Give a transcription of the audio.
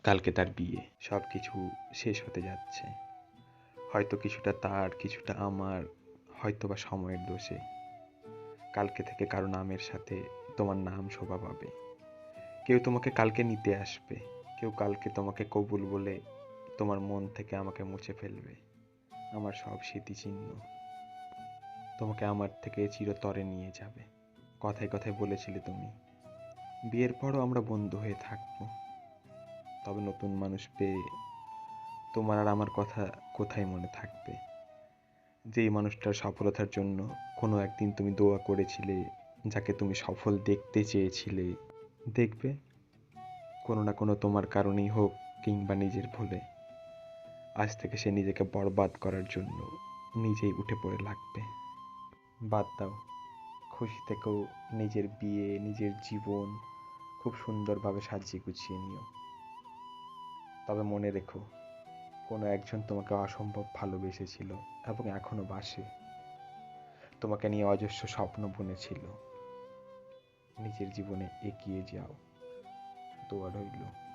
কালকে তার বিয়ে, সব কিছু শেষ হতে যাচ্ছে। হয়তো কিছুটা তার, কিছুটা আমার, হয়তো বা সময়ের দোষে। কালকে থেকে কারো নামের সাথে তোমার নাম শোভা পাবে। কেউ তোমাকে কালকে নিতে আসবে, কেউ কালকে তোমাকে কবুল বলে তোমার মন থেকে আমাকে মুছে ফেলবে। আমার সব স্মৃতিচিহ্ন তোমাকে আমার থেকে চিরতরে নিয়ে যাবে। কথায় কথায় বলেছিলে তুমি, বিয়ের পরও আমরা বন্ধু হয়ে থাকবো। তবে নতুন মানুষ পেয়ে তোমার আর আমার কথা কোথায় মনে থাকবে? যেই মানুষটার সফলতার জন্য কোনো একদিন তুমি দোয়া করেছিলে, যাকে তুমি সফল দেখতে চেয়েছিলে, দেখবে কোনো না কোনো তোমার কারণেই হোক কিংবা নিজের ভুলে আজ থেকে সে নিজেকে বরবাদ করার জন্য নিজেই উঠে পড়ে লাগবে। বাদ দাও, খুশি থেকেও নিজের বিয়ে, নিজের জীবন খুব সুন্দরভাবে সাজিয়ে গুছিয়ে নিও। তবে মনে রেখো, কোনো একজন তোমাকে অসম্ভব ভালোবেসেছিল এবং এখনো বাসে। তোমাকে নিয়ে অজস্র স্বপ্ন বুনেছিল। নিজের জীবনে এগিয়ে যাও, দোয়া রইল।